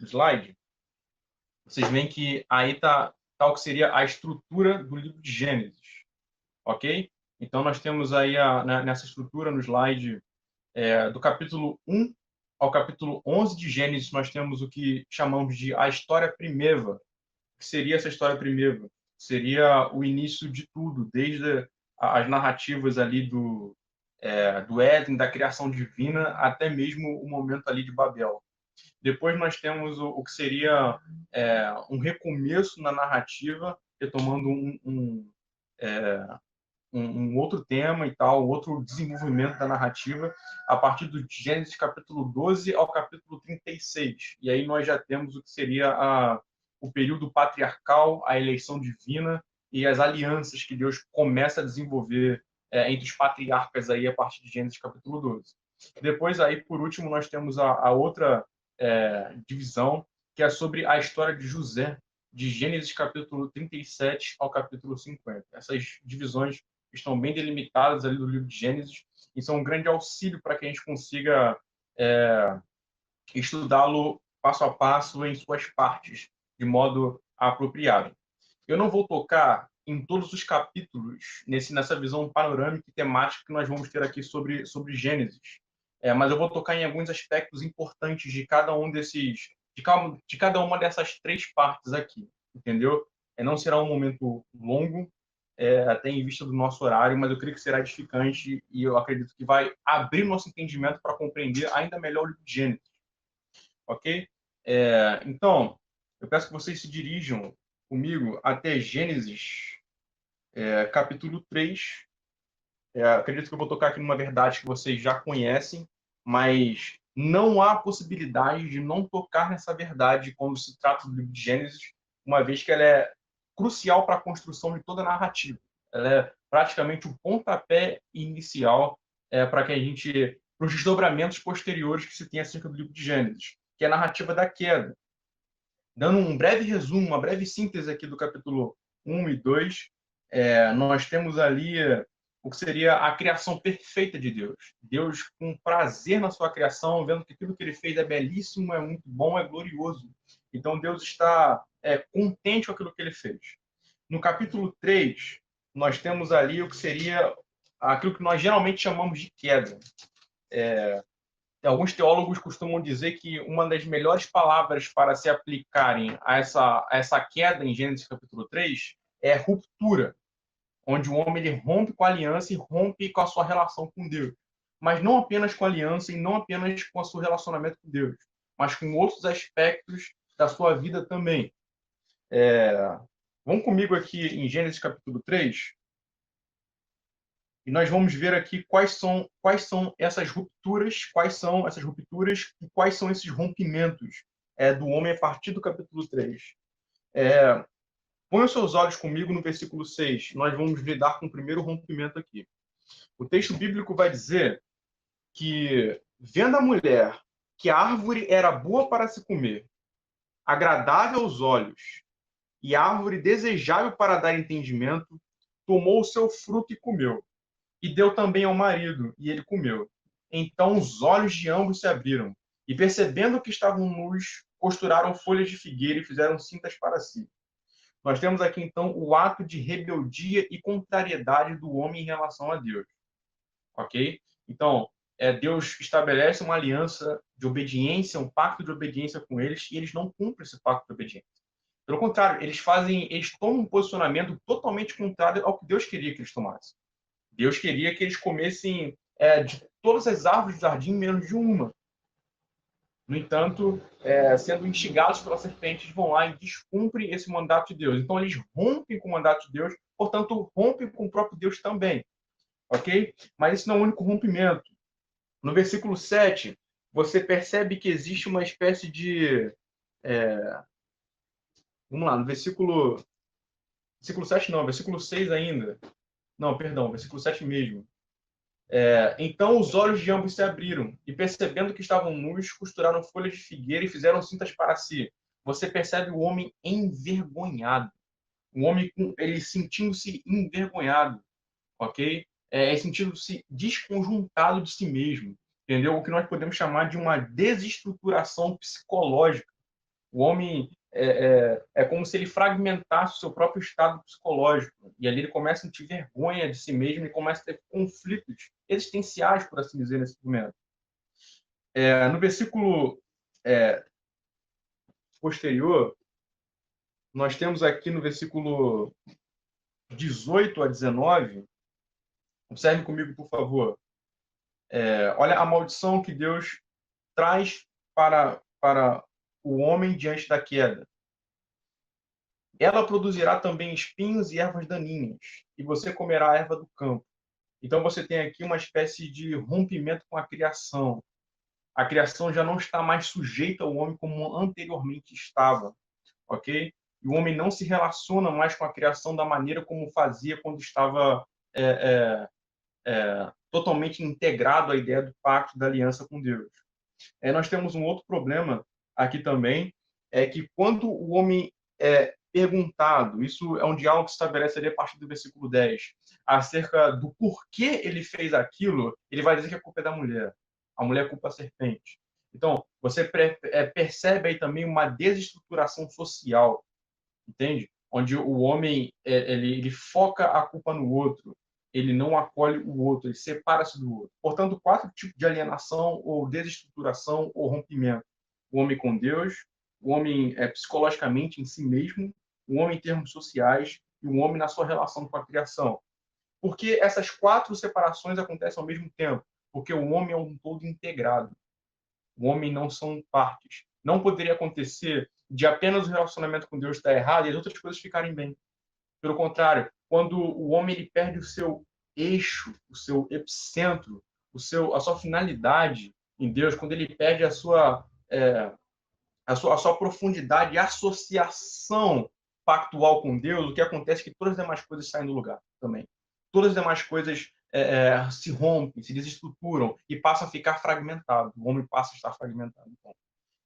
slide, vocês veem que aí está o que seria a estrutura do livro de Gênesis, ok? Então, nós temos aí, nessa estrutura, no slide, do capítulo 1 ao capítulo 11 de Gênesis, nós temos o que chamamos de a história primeva. O que seria essa história primeva? Seria o início de tudo, desde as narrativas ali do Éden, da criação divina, até mesmo o momento ali de Babel. Depois nós temos o que seria um recomeço na narrativa, retomando um outro tema e tal, outro desenvolvimento da narrativa, a partir do Gênesis capítulo 12 ao capítulo 36. E aí nós já temos o que seria o período patriarcal, a eleição divina e as alianças que Deus começa a desenvolver entre os patriarcas aí a partir de Gênesis capítulo 12. Depois aí, por último, nós temos a outra divisão, que é sobre a história de José, de Gênesis capítulo 37 ao capítulo 50. Essas divisões estão bem delimitadas ali do livro de Gênesis e são um grande auxílio para que a gente consiga estudá-lo passo a passo em suas partes, de modo apropriado. Eu não vou tocar em todos os capítulos nessa visão panorâmica e temática que nós vamos ter aqui sobre Gênesis, mas eu vou tocar em alguns aspectos importantes de cada um desses, de cada uma dessas três partes aqui, entendeu? Não será um momento longo, até em vista do nosso horário, mas eu creio que será edificante e eu acredito que vai abrir nosso entendimento para compreender ainda melhor o livro de Gênesis, ok? Então, eu peço que vocês se dirijam comigo até Gênesis, capítulo 3. Acredito que eu vou tocar aqui numa verdade que vocês já conhecem, mas não há possibilidade de não tocar nessa verdade quando se trata do livro de Gênesis, uma vez que ela é crucial para a construção de toda a narrativa. Ela é praticamente o pontapé inicial para que a gente, para os desdobramentos posteriores que se tem acerca do livro de Gênesis, que é a narrativa da queda. Dando um breve resumo, uma breve síntese aqui do capítulo 1 e 2, nós temos ali o que seria a criação perfeita de Deus. Deus com prazer na sua criação, vendo que aquilo que ele fez é belíssimo, é muito bom, é glorioso. Então Deus está contente com aquilo que ele fez. No capítulo 3, nós temos ali o que seria aquilo que nós geralmente chamamos de queda. Alguns teólogos costumam dizer que uma das melhores palavras para se aplicarem a essa queda em Gênesis capítulo 3 é ruptura, onde o homem ele rompe com a aliança e rompe com a sua relação com Deus. Mas não apenas com a aliança e não apenas com o seu relacionamento com Deus, mas com outros aspectos da sua vida também. Vamos comigo aqui em Gênesis capítulo 3, e nós vamos ver aqui quais são essas rupturas, e quais são esses rompimentos do homem a partir do capítulo 3. Põe os seus olhos comigo no versículo 6. Nós vamos lidar com o primeiro rompimento aqui. O texto bíblico vai dizer que, vendo a mulher que a árvore era boa para se comer, agradável aos olhos, e árvore desejável para dar entendimento, tomou o seu fruto e comeu. E deu também ao marido, e ele comeu. Então os olhos de ambos se abriram, e percebendo que estavam nus, costuraram folhas de figueira e fizeram cintas para si. Nós temos aqui, então, o ato de rebeldia e contrariedade do homem em relação a Deus. Ok? Então, Deus estabelece uma aliança de obediência, um pacto de obediência com eles, e eles não cumprem esse pacto de obediência. Pelo contrário, eles tomam um posicionamento totalmente contrário ao que Deus queria que eles tomassem. Deus queria que eles comessem de todas as árvores do jardim, menos de uma. No entanto, sendo instigados pela serpente, eles vão lá e descumprem esse mandato de Deus. Então, eles rompem com o mandato de Deus, portanto, rompem com o próprio Deus também. Ok? Mas esse não é o único rompimento. No versículo 7, você percebe que existe uma espécie de... Vamos lá, no versículo 7 não, versículo 6 ainda. Não, perdão, versículo 7 mesmo. Então os olhos de ambos se abriram, e percebendo que estavam nus, costuraram folhas de figueira e fizeram cintas para si. Você percebe o homem envergonhado. O homem ele sentindo-se envergonhado, ok? Sentindo-se desconjuntado de si mesmo, entendeu? O que nós podemos chamar de uma desestruturação psicológica. O homem é como se ele fragmentasse o seu próprio estado psicológico. E ali ele começa a sentir vergonha de si mesmo e começa a ter conflitos existenciais, por assim dizer, nesse momento. No versículo posterior, nós temos aqui no versículo 18 a 19, observe comigo, por favor. Olha a maldição que Deus traz para o homem diante da queda. Ela produzirá também espinhos e ervas daninhas, e você comerá a erva do campo. Então você tem aqui uma espécie de rompimento com a criação. A criação já não está mais sujeita ao homem como anteriormente estava, ok? E o homem não se relaciona mais com a criação da maneira como fazia quando estava totalmente integrado à ideia do pacto, da aliança com Deus. Nós temos um outro problema aqui também, é que quando o homem é perguntado, isso é um diálogo que se estabelece ali a partir do versículo 10, acerca do porquê ele fez aquilo, ele vai dizer que a culpa é da mulher. A mulher culpa a serpente. Então, você percebe aí também uma desestruturação social, entende? Onde o homem ele foca a culpa no outro, ele não acolhe o outro, ele separa-se do outro. Portanto, 4 tipos de alienação ou desestruturação ou rompimento: o homem com Deus, o homem psicologicamente em si mesmo, o homem em termos sociais e o homem na sua relação com a criação. Por que essas 4 separações acontecem ao mesmo tempo? Porque o homem é um todo integrado. O homem não são partes. Não poderia acontecer de apenas o relacionamento com Deus estar errado e as outras coisas ficarem bem. Pelo contrário, quando o homem ele perde o seu eixo, o seu epicentro, a sua finalidade em Deus, quando ele perde a sua profundidade e associação pactual com Deus, o que acontece é que todas as demais coisas saem do lugar também. Todas as demais coisas se rompem, se desestruturam e passam a ficar fragmentados. O homem passa a estar fragmentado. Então,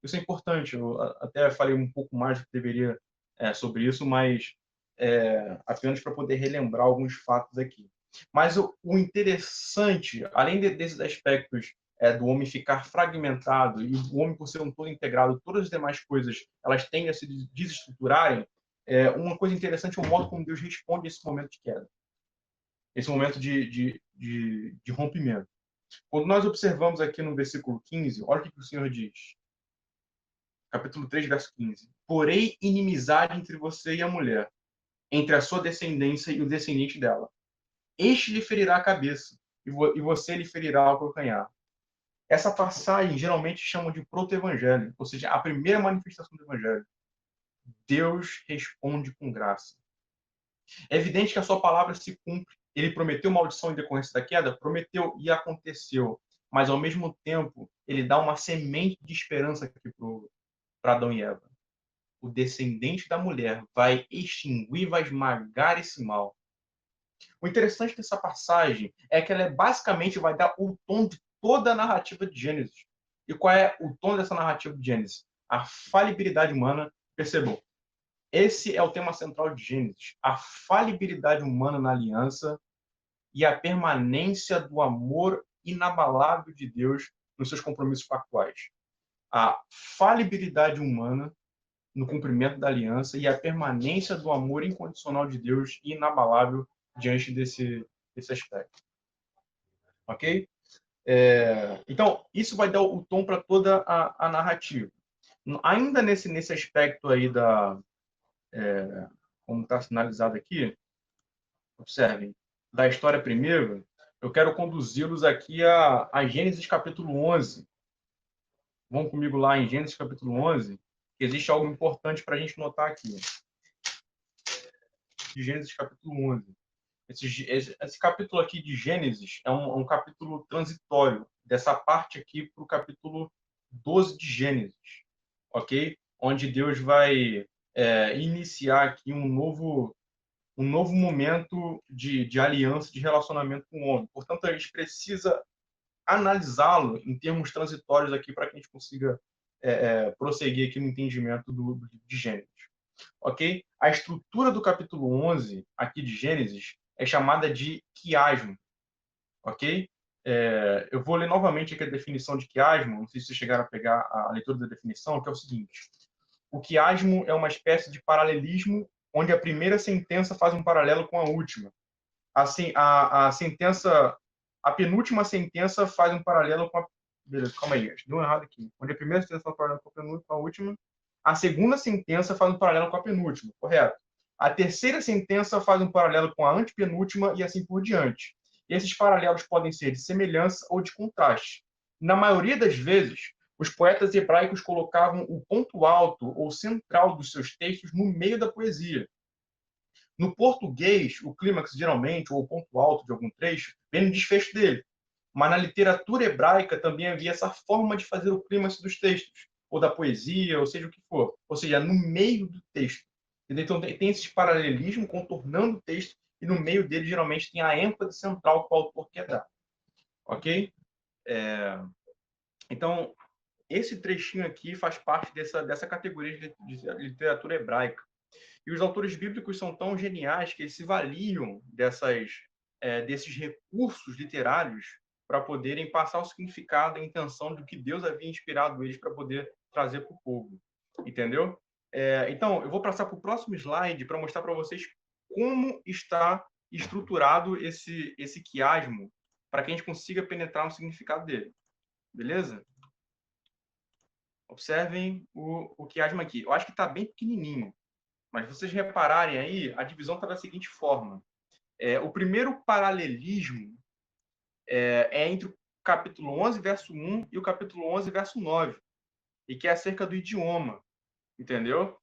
isso é importante. Eu até falei um pouco mais do que deveria sobre isso, mas apenas para poder relembrar alguns fatos aqui. Mas o interessante, além desses aspectos do homem ficar fragmentado e o homem por ser um todo integrado, todas as demais coisas elas tendem a se desestruturarem, uma coisa interessante é o modo como Deus responde a esse momento de queda, esse momento de rompimento. Quando nós observamos aqui no versículo 15, olha o que o Senhor diz. Capítulo 3, verso 15. Porém, inimizade entre você e a mulher, entre a sua descendência e o descendente dela. Este lhe ferirá a cabeça, e você lhe ferirá o calcanhar. Essa passagem geralmente chamam de proto-evangelho, ou seja, a primeira manifestação do evangelho. Deus responde com graça. É evidente que a sua palavra se cumpre. Ele prometeu maldição em decorrência da queda? Prometeu e aconteceu. Mas, ao mesmo tempo, ele dá uma semente de esperança aqui para Adão e Eva. O descendente da mulher vai extinguir, vai esmagar esse mal. O interessante dessa passagem é que ela basicamente vai dar o tom de toda a narrativa de Gênesis. E qual é o tom dessa narrativa de Gênesis? A falibilidade humana. Percebam, esse é o tema central de Gênesis. A falibilidade humana na aliança e a permanência do amor inabalável de Deus nos seus compromissos pactuais. A falibilidade humana no cumprimento da aliança e a permanência do amor incondicional de Deus inabalável diante desse aspecto. Ok? Então, isso vai dar o tom para toda a narrativa. Ainda nesse aspecto aí como está sinalizado aqui, observem, da história primeiro, eu quero conduzi-los aqui a Gênesis capítulo 11. Vão comigo lá em Gênesis capítulo 11, que existe algo importante para a gente notar aqui. De Gênesis capítulo 11. Esse capítulo aqui de Gênesis é um capítulo transitório, dessa parte aqui para o capítulo 12 de Gênesis, ok? Onde Deus vai iniciar aqui um novo momento de aliança, de relacionamento com o homem. Portanto, a gente precisa analisá-lo em termos transitórios aqui para que a gente consiga prosseguir aqui no entendimento de Gênesis. Ok? A estrutura do capítulo 11 aqui de Gênesis é chamada de quiasmo. Ok? Eu vou ler novamente aqui a definição de quiasmo, não sei se vocês chegaram a pegar a leitura da definição, que é o seguinte: O quiasmo é uma espécie de paralelismo onde a primeira sentença faz um paralelo com a última. Assim, a penúltima sentença faz um paralelo com a... Beleza, calma aí, deu errado aqui. Onde a primeira sentença faz um paralelo com a última, a segunda sentença faz um paralelo com a penúltima, correto? A terceira sentença faz um paralelo com a antepenúltima e assim por diante. E esses paralelos podem ser de semelhança ou de contraste. Na maioria das vezes, os poetas hebraicos colocavam o ponto alto ou central dos seus textos no meio da poesia. No português, o clímax, geralmente, ou o ponto alto de algum trecho, vem no desfecho dele. Mas na literatura hebraica também havia essa forma de fazer o clímax dos textos, ou da poesia, ou seja o que for. Ou seja, no meio do texto. Então, tem esse paralelismo contornando o texto, e no meio dele, geralmente, tem a ênfase central que o autor quer dar. Ok? Então, esse trechinho aqui faz parte dessa categoria de literatura hebraica. E os autores bíblicos são tão geniais que eles se valiam desses recursos literários para poderem passar o significado, a intenção do que Deus havia inspirado eles para poder trazer para o povo. Entendeu? Então, eu vou passar para o próximo slide para mostrar para vocês como está estruturado esse quiasmo para que a gente consiga penetrar no significado dele. Beleza? Observem o quiasmo aqui. Eu acho que está bem pequenininho. Mas vocês repararem aí, a divisão está da seguinte forma. O primeiro paralelismo é entre o capítulo 11, verso 1 e o capítulo 11, verso 9, e que é acerca do idioma, entendeu?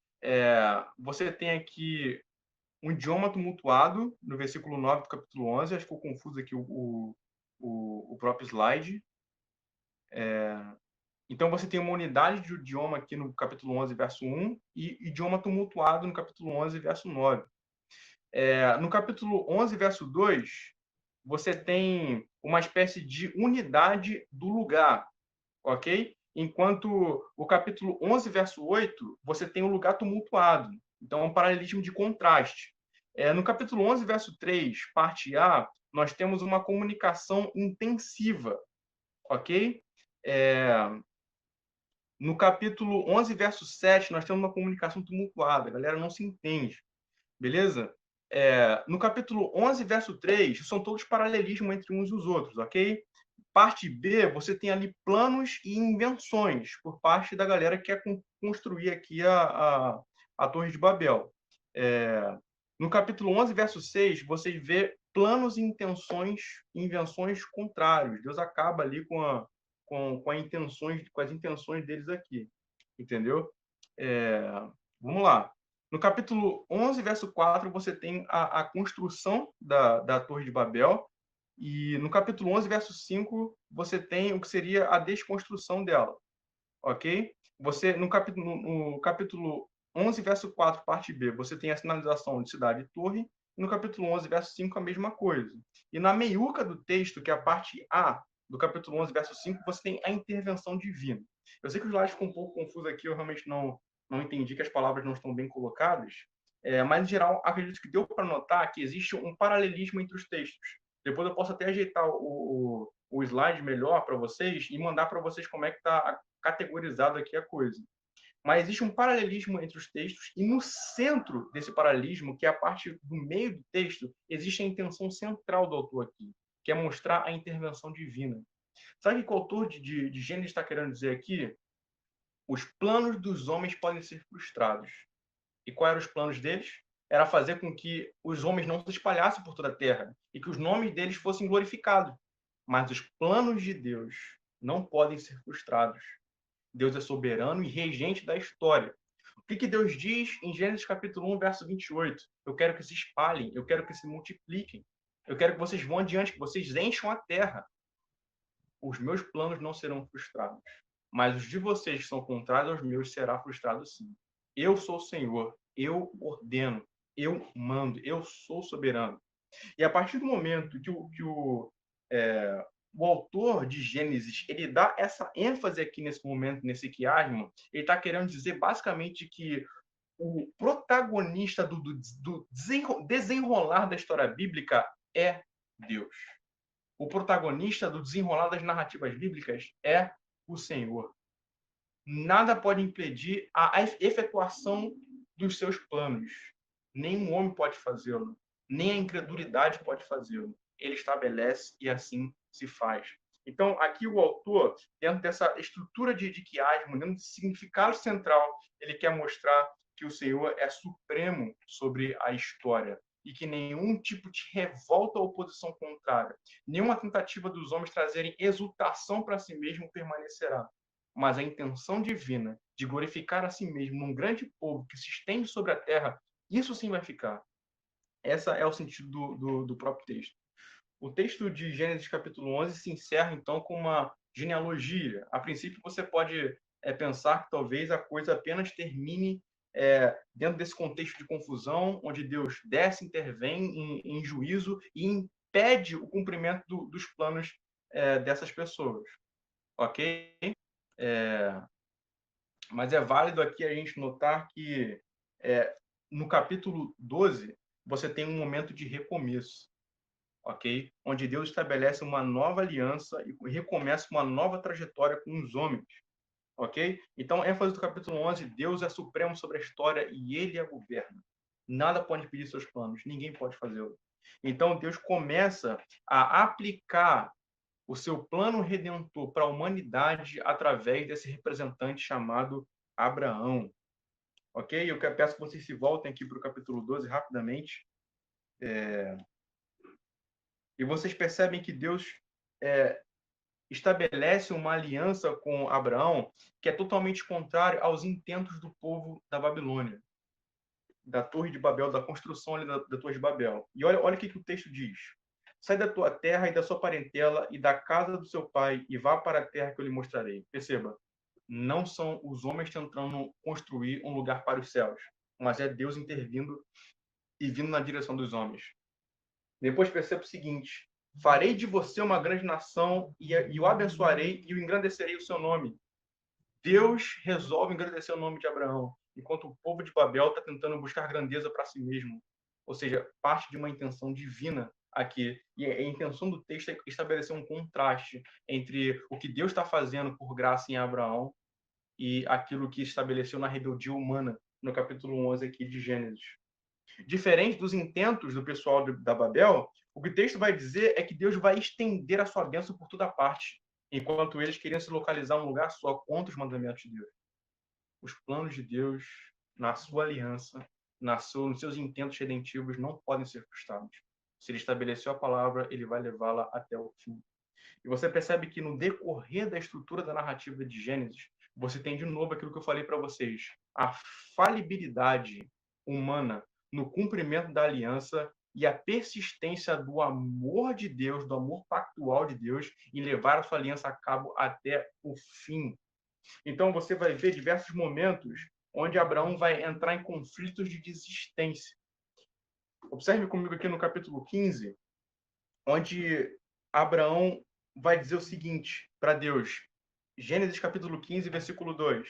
Você tem aqui um idioma tumultuado, no versículo 9 do capítulo 11, acho que ficou confuso aqui o próprio slide. Então, você tem uma unidade de idioma aqui no capítulo 11, verso 1, e idioma tumultuado no capítulo 11, verso 9. No capítulo 11, verso 2, você tem uma espécie de unidade do lugar, ok? Enquanto o capítulo 11, verso 8, você tem um lugar tumultuado. Então, é um paralelismo de contraste. No capítulo 11, verso 3, parte A, nós temos uma comunicação intensiva, ok? No capítulo 11, verso 7, nós temos uma comunicação tumultuada. A galera não se entende. Beleza? No capítulo 11, verso 3, são todos paralelismos entre uns e os outros, ok? Parte B, você tem ali planos e invenções por parte da galera que quer construir aqui a Torre de Babel. No capítulo 11, verso 6, você vê planos e intenções, invenções contrários. Deus acaba ali com as intenções deles aqui. Entendeu? Vamos lá. No capítulo 11, verso 4, você tem a construção da Torre de Babel. E no capítulo 11, verso 5, você tem o que seria a desconstrução dela. Ok? No capítulo 11, verso 4, parte B, você tem a sinalização de cidade e torre. E no capítulo 11, verso 5, a mesma coisa. E na meiuca do texto, que é a parte A do capítulo 11, verso 5, você tem a intervenção divina. Eu sei que o slide ficou um pouco confuso aqui, eu realmente não entendi que as palavras não estão bem colocadas, mas, em geral, acredito que deu para notar que existe um paralelismo entre os textos. Depois eu posso até ajeitar o slide melhor para vocês e mandar para vocês como é que está categorizado aqui a coisa. Mas existe um paralelismo entre os textos e no centro desse paralelismo, que é a parte do meio do texto, existe a intenção central do autor aqui, que é mostrar a intervenção divina. Sabe o que o autor de Gênesis está querendo dizer aqui? Os planos dos homens podem ser frustrados. E quais eram os planos deles? Era fazer com que os homens não se espalhassem por toda a terra e que os nomes deles fossem glorificados. Mas os planos de Deus não podem ser frustrados. Deus é soberano e regente da história. O que Deus diz em Gênesis capítulo 1, verso 28? Eu quero que se espalhem, eu quero que se multipliquem, eu quero que vocês vão adiante, que vocês encham a terra. Os meus planos não serão frustrados, mas os de vocês que são contrários aos meus será frustrado sim. Eu sou o Senhor, eu ordeno, eu mando, eu sou soberano. E a partir do momento que o autor de Gênesis ele dá essa ênfase aqui nesse momento, nesse quiasmo, ele está querendo dizer basicamente que o protagonista do desenrolar da história bíblica é Deus. O protagonista do desenrolar das narrativas bíblicas é o Senhor. nada pode impedir a efetuação dos seus planos. Nenhum homem pode fazê-lo, nem a incredulidade pode fazê-lo. Ele estabelece e assim se faz. Então, aqui o autor, dentro dessa estrutura de quiasmo, dentro desse significado central, ele quer mostrar que o Senhor é supremo sobre a história e que nenhum tipo de revolta ou oposição contrária, nenhuma tentativa dos homens trazerem exultação para si mesmo permanecerá. Mas a intenção divina de glorificar a si mesmo num grande povo que se estende sobre a terra, isso sim vai ficar. Esse é o sentido do próprio texto. O texto de Gênesis capítulo 11 se encerra, então, com uma genealogia. A princípio, você pode pensar que talvez a coisa apenas termine dentro desse contexto de confusão, onde Deus desce, intervém em juízo e impede o cumprimento dos planos dessas pessoas. Ok? Mas é válido aqui a gente notar que no capítulo 12 você tem um momento de recomeço, ok? Onde Deus estabelece uma nova aliança e recomeça uma nova trajetória com os homens, ok? Então, ênfase do capítulo 11, Deus é supremo sobre a história e Ele a governa. Nada pode impedir seus planos, ninguém pode fazê-lo. Então, Deus começa a aplicar o seu plano redentor para a humanidade através desse representante chamado Abraão. Ok? Eu peço que vocês se voltem aqui para o capítulo 12 rapidamente. E vocês percebem que Deus estabelece uma aliança com Abraão que é totalmente contrário aos intentos do povo da Babilônia, da Torre de Babel, da construção ali da Torre de Babel. E olha o que o texto diz. Sai da tua terra e da sua parentela e da casa do seu pai e vá para a terra que eu lhe mostrarei. Perceba, não são os homens tentando construir um lugar para os céus, mas é Deus intervindo e vindo na direção dos homens. Depois perceba o seguinte: farei de você uma grande nação e o abençoarei e o engrandecerei o seu nome. Deus resolve engrandecer o nome de Abraão, enquanto o povo de Babel está tentando buscar grandeza para si mesmo. Ou seja, parte de uma intenção divina aqui. E a intenção do texto é estabelecer um contraste entre o que Deus está fazendo por graça em Abraão e aquilo que estabeleceu na rebeldia humana, no capítulo 11 aqui de Gênesis. Diferente dos intentos do pessoal da Babel, o que o texto vai dizer é que Deus vai estender a sua bênção por toda parte, enquanto eles queriam se localizar em um lugar só contra os mandamentos de Deus. Os planos de Deus, na sua aliança, nos seus intentos redentivos, não podem ser frustrados. Se ele estabeleceu a palavra, ele vai levá-la até o fim. E você percebe que no decorrer da estrutura da narrativa de Gênesis, você tem de novo aquilo que eu falei para vocês, a falibilidade humana no cumprimento da aliança e a persistência do amor de Deus, do amor pactual de Deus, em levar a sua aliança a cabo até o fim. Então você vai ver diversos momentos onde Abraão vai entrar em conflitos de desistência. Observe comigo aqui no capítulo 15, onde Abraão vai dizer o seguinte para Deus. Gênesis capítulo 15, versículo 2.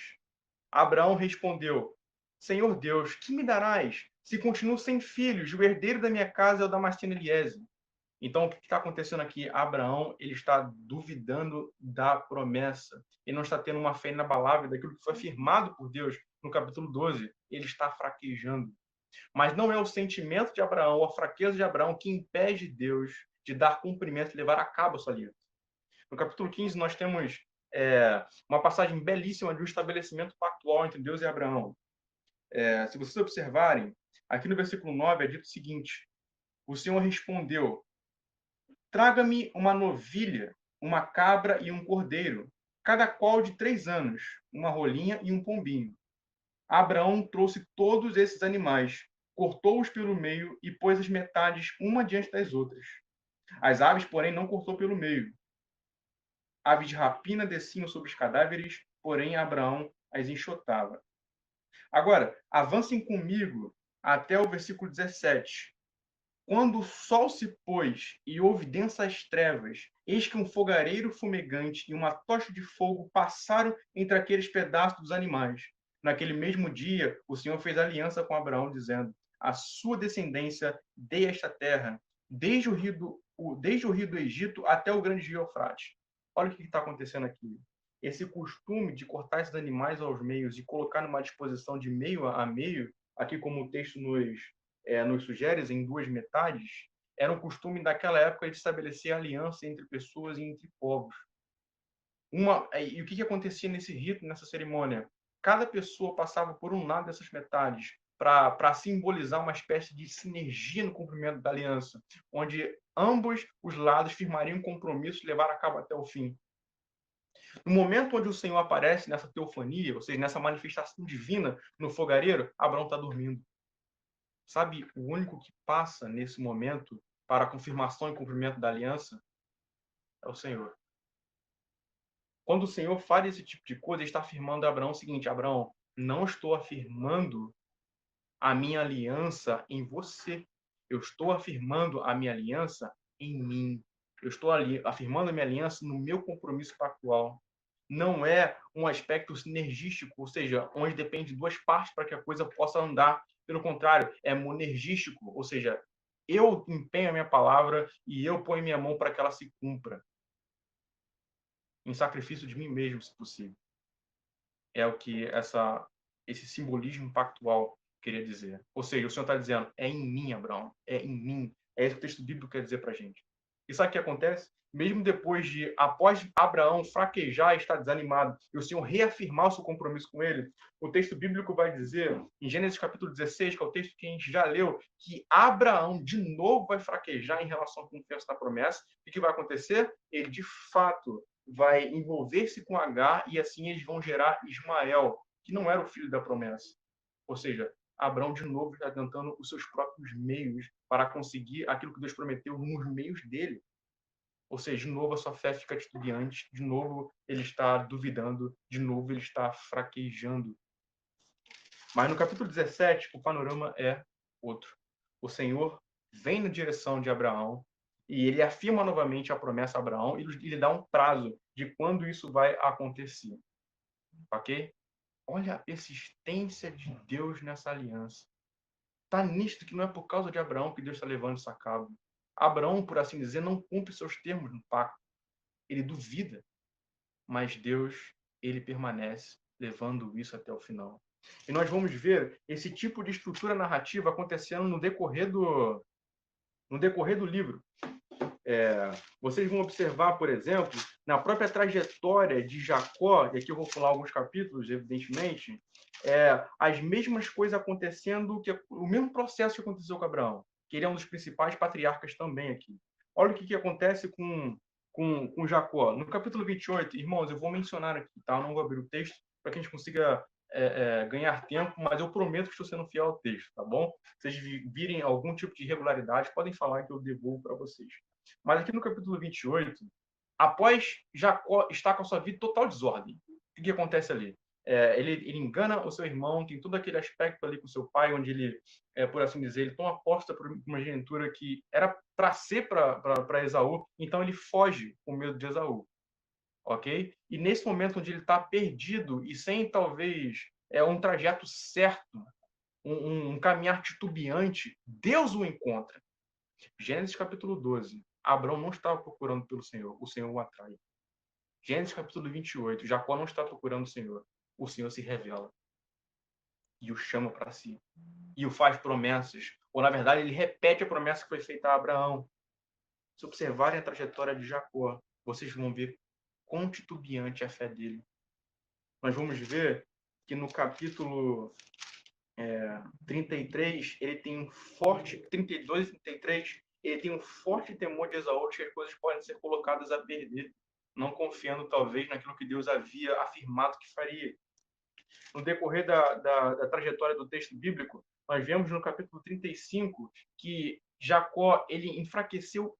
Abraão respondeu: Senhor Deus, que me darás se continuo sem filhos? O herdeiro da minha casa é o Damasceno Eliezer. Então, o que está acontecendo aqui? Abraão ele está duvidando da promessa. Ele não está tendo uma fé inabalável daquilo que foi afirmado por Deus no capítulo 12. Ele está fraquejando. Mas não é o sentimento de Abraão, a fraqueza de Abraão que impede Deus de dar cumprimento e levar a cabo a sua aliança. No capítulo 15, nós temos uma passagem belíssima de um estabelecimento pactual entre Deus e Abraão. Se vocês observarem, aqui no versículo 9 é dito o seguinte: o Senhor respondeu: traga-me uma novilha, uma cabra e um cordeiro, cada qual de 3 anos, uma rolinha e um pombinho. Abraão trouxe todos esses animais, cortou-os pelo meio e pôs as metades uma diante das outras. As aves, porém, não cortou pelo meio. Aves de rapina desciam sobre os cadáveres, porém Abraão as enxotava. Agora, avancem comigo até o versículo 17. Quando o sol se pôs e houve densas trevas, eis que um fogareiro fumegante e uma tocha de fogo passaram entre aqueles pedaços dos animais. Naquele mesmo dia, o Senhor fez aliança com Abraão, dizendo: a sua descendência dei esta terra, desde o rio do Egito até o grande rio Eufrates. Olha o que está acontecendo aqui. esse costume de cortar esses animais aos meios e colocar numa disposição de meio a meio, aqui como o texto nos sugere, em duas metades, era um costume daquela época de estabelecer aliança entre pessoas e entre povos. E o que acontecia nesse rito, nessa cerimônia? Cada pessoa passava por um lado dessas metades para simbolizar uma espécie de sinergia no cumprimento da aliança, onde ambos os lados firmariam um compromisso de levar a cabo até o fim. No momento onde o Senhor aparece nessa teofania, ou seja, nessa manifestação divina no fogareiro, Abraão está dormindo. Sabe, o único que passa nesse momento para a confirmação e cumprimento da aliança é o Senhor. Quando o Senhor faz esse tipo de coisa, ele está afirmando a Abraão o seguinte: Abraão, não estou afirmando a minha aliança em você. Eu estou afirmando a minha aliança em mim. Eu estou ali afirmando a minha aliança no meu compromisso pactual. Não é um aspecto sinergístico, ou seja, onde depende de duas partes para que a coisa possa andar. Pelo contrário, é monergístico, ou seja, eu empenho a minha palavra e eu ponho minha mão para que ela se cumpra. Em sacrifício de mim mesmo, se possível. É o que esse simbolismo pactual queria dizer. Ou seja, o Senhor está dizendo, é em mim, Abraão, é em mim. É isso que o texto bíblico quer dizer para a gente. E sabe o que acontece? Mesmo após Abraão fraquejar e estar desanimado, e o Senhor reafirmar o seu compromisso com ele, o texto bíblico vai dizer, em Gênesis capítulo 16, que é o texto que a gente já leu, que Abraão de novo vai fraquejar em relação à confiança na promessa. E o que vai acontecer? Ele, de fato, vai envolver-se com Agar e assim eles vão gerar Ismael, que não era o filho da promessa. Ou seja, Abraão de novo está tentando os seus próprios meios para conseguir aquilo que Deus prometeu nos meios dele. Ou seja, de novo a sua fé fica titubeante, de novo ele está duvidando, de novo ele está fraquejando. Mas no capítulo 17, o panorama é outro. O Senhor vem na direção de Abraão e ele afirma novamente a promessa a Abraão e lhe dá um prazo de quando isso vai acontecer. Ok? Olha a persistência de Deus nessa aliança. Está nítido que não é por causa de Abraão que Deus está levando isso a cabo. Abraão, por assim dizer, não cumpre seus termos no pacto. Ele duvida. Mas Deus, ele permanece levando isso até o final. E nós vamos ver esse tipo de estrutura narrativa acontecendo no decorrer do livro. Vocês vão observar, por exemplo, na própria trajetória de Jacó, e aqui eu vou pular alguns capítulos, evidentemente, as mesmas coisas acontecendo, o mesmo processo que aconteceu com Abraão, que ele é um dos principais patriarcas também aqui. Olha o que acontece com Jacó. No capítulo 28, irmãos, eu vou mencionar aqui, tá? Eu não vou abrir o texto para que a gente consiga ganhar tempo, mas eu prometo que estou sendo fiel ao texto, tá bom? Se vocês virem algum tipo de irregularidade, podem falar que eu devolvo para vocês. Mas aqui no capítulo 28, após Jacó estar com a sua vida em total desordem, o que acontece ali? Ele engana o seu irmão, tem todo aquele aspecto ali com o seu pai, onde ele, por assim dizer, ele toma aposta por uma genitura que era para ser para Esaú, então ele foge com medo de Esaú. Ok? E nesse momento onde ele está perdido e sem talvez um trajeto certo, um caminhar titubeante, Deus o encontra. Gênesis capítulo 12. Abraão não estava procurando pelo Senhor, o Senhor o atrai. Gênesis capítulo 28. Jacó não está procurando o Senhor se revela e o chama para si. E o faz promessas. Ou, na verdade, ele repete a promessa que foi feita a Abraão. Se observarem a trajetória de Jacó, vocês vão ver quão titubeante é a fé dele. Nós vamos ver que no capítulo 33, ele tem um forte... 32 e 33, ele tem um forte temor de Esaú de que as coisas podem ser colocadas a perder, não confiando, talvez, naquilo que Deus havia afirmado que faria. No decorrer da trajetória do texto bíblico, nós vemos no capítulo 35 que Jacó ele enfraqueceu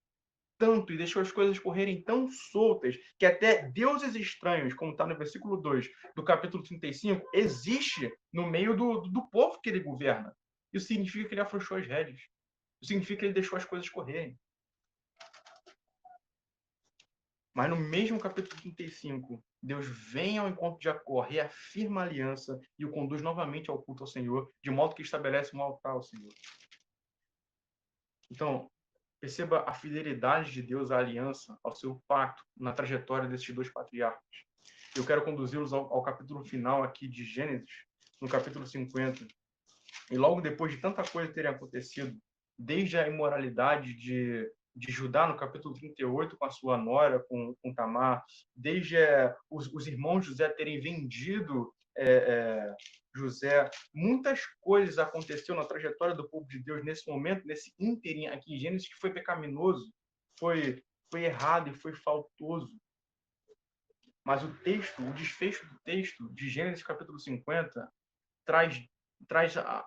tanto e deixou as coisas correrem tão soltas que até deuses estranhos, como está no versículo 2 do capítulo 35, existe no meio do povo que ele governa. Isso significa que ele afrouxou as rédeas. Isso significa que ele deixou as coisas correrem. Mas no mesmo capítulo 35, Deus vem ao encontro de Jacó, reafirma a aliança e o conduz novamente ao culto ao Senhor, de modo que estabelece um altar ao Senhor. Então, perceba a fidelidade de Deus à aliança, ao seu pacto, na trajetória desses dois patriarcas. Eu quero conduzi-los ao capítulo final aqui de Gênesis, no capítulo 50. E logo depois de tanta coisa terem acontecido, desde a imoralidade de Judá, no capítulo 38, com a sua nora, com Tamar, desde os irmãos José terem vendido José, muitas coisas aconteceram na trajetória do povo de Deus nesse momento, nesse ínterim aqui em Gênesis, que foi pecaminoso, foi errado e foi faltoso. Mas o texto, o desfecho do texto de Gênesis capítulo 50 traz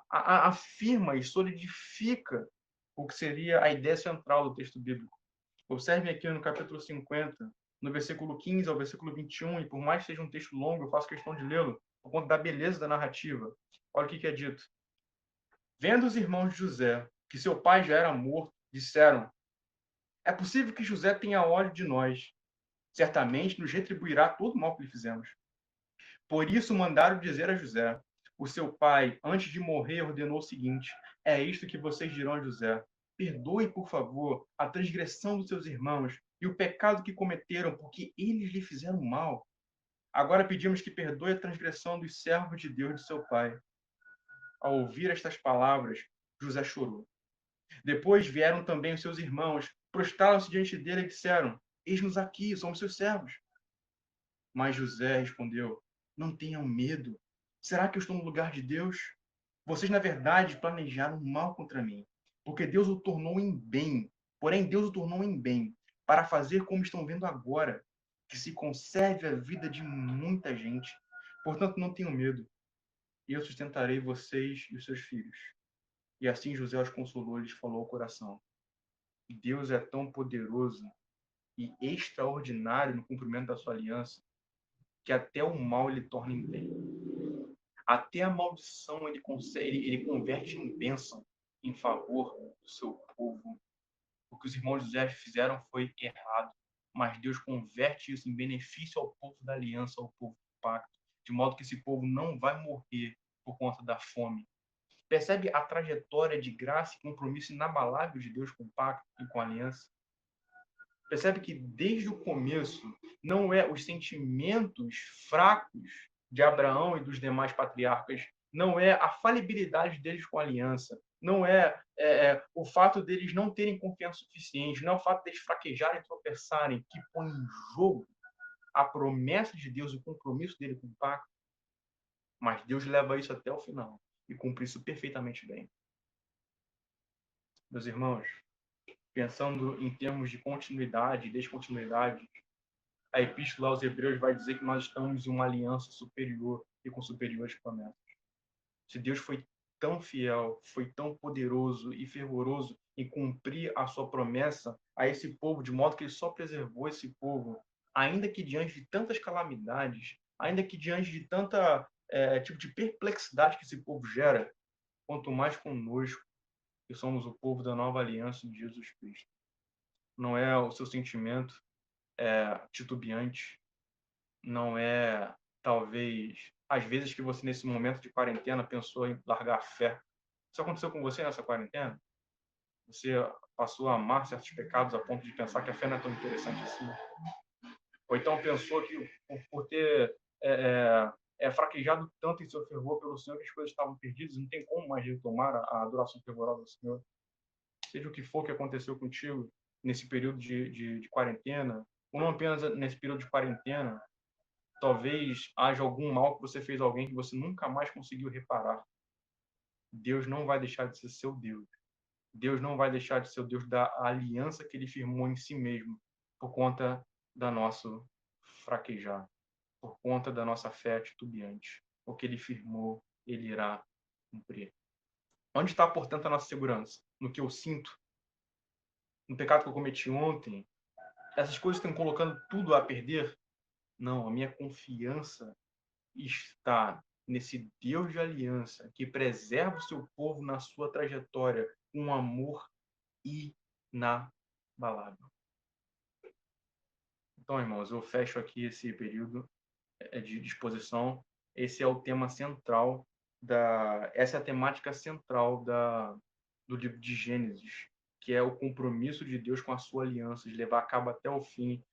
afirma e solidifica o que seria a ideia central do texto bíblico. Observem aqui no capítulo 50, no versículo 15 ao versículo 21, e por mais que seja um texto longo, eu faço questão de lê-lo, por conta da beleza da narrativa. Olha o que é dito. Vendo os irmãos de José que seu pai já era morto, disseram: é possível que José tenha ódio de nós. Certamente nos retribuirá todo o mal que lhe fizemos. Por isso mandaram dizer a José: o seu pai, antes de morrer, ordenou o seguinte: é isto que vocês dirão a José: perdoe, por favor, a transgressão dos seus irmãos e o pecado que cometeram, porque eles lhe fizeram mal. Agora pedimos que perdoe a transgressão dos servos de Deus de seu pai. Ao ouvir estas palavras, José chorou. Depois vieram também os seus irmãos, prostraram-se diante dele e disseram: eis-nos aqui, somos seus servos. Mas José respondeu: não tenham medo. Será que eu estou no lugar de Deus? Vocês, na verdade, planejaram mal contra mim, porque Deus o tornou em bem. Porém, Deus o tornou em bem, para fazer como estão vendo agora, que se conserve a vida de muita gente. Portanto, não tenham medo. Eu sustentarei vocês e os seus filhos. E assim José os consolou e lhes falou ao coração: Deus é tão poderoso e extraordinário no cumprimento da sua aliança, que até o mal ele torna em bem. Até a maldição ele converte em bênção em favor do seu povo. O que os irmãos de José fizeram foi errado, mas Deus converte isso em benefício ao povo da aliança, ao povo do pacto, de modo que esse povo não vai morrer por conta da fome. Percebe a trajetória de graça e compromisso inabalável de Deus com o pacto e com a aliança? Percebe que desde o começo não é os sentimentos fracos de Abraão e dos demais patriarcas, não é a falibilidade deles com a aliança, não é o fato deles não terem confiança suficiente, não é o fato deles fraquejarem e tropeçarem que põe em jogo a promessa de Deus e o compromisso dele com o pacto, mas Deus leva isso até o final e cumpre isso perfeitamente bem. Meus irmãos, pensando em termos de continuidade e descontinuidade, a epístola aos Hebreus vai dizer que nós estamos em uma aliança superior e com superiores promessas. Se Deus foi tão fiel, foi tão poderoso e fervoroso em cumprir a sua promessa a esse povo, de modo que ele só preservou esse povo, ainda que diante de tantas calamidades, ainda que diante de tanta tipo de perplexidade que esse povo gera, quanto mais conosco, que somos o povo da nova aliança de Jesus Cristo. Não é o seu sentimento titubeante, não é, talvez, às vezes que você, nesse momento de quarentena, pensou em largar a fé. Isso aconteceu com você nessa quarentena? Você passou a amar certos pecados a ponto de pensar que a fé não é tão interessante assim? Ou então pensou que, por ter fraquejado tanto em seu fervor pelo Senhor, que as coisas estavam perdidas, não tem como mais retomar a adoração fervorosa do Senhor? Seja o que for que aconteceu contigo nesse período de quarentena, ou não apenas nesse período de quarentena, talvez haja algum mal que você fez a alguém que você nunca mais conseguiu reparar. Deus não vai deixar de ser seu Deus. Deus não vai deixar de ser o Deus da aliança que ele firmou em si mesmo, por conta da nosso fraquejar, por conta da nossa fé titubeante. O que ele firmou, ele irá cumprir. Onde está, portanto, a nossa segurança? No que eu sinto? No pecado que eu cometi ontem? Essas coisas estão colocando tudo a perder? Não, a minha confiança está nesse Deus de aliança que preserva o seu povo na sua trajetória com um amor inabalável. Então, irmãos, eu fecho aqui esse período de exposição. Esse é o tema central essa é a temática central do livro de Gênesis, que é o compromisso de Deus com a sua aliança, de levar a cabo até o fim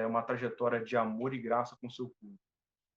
uma trajetória de amor e graça com o seu povo.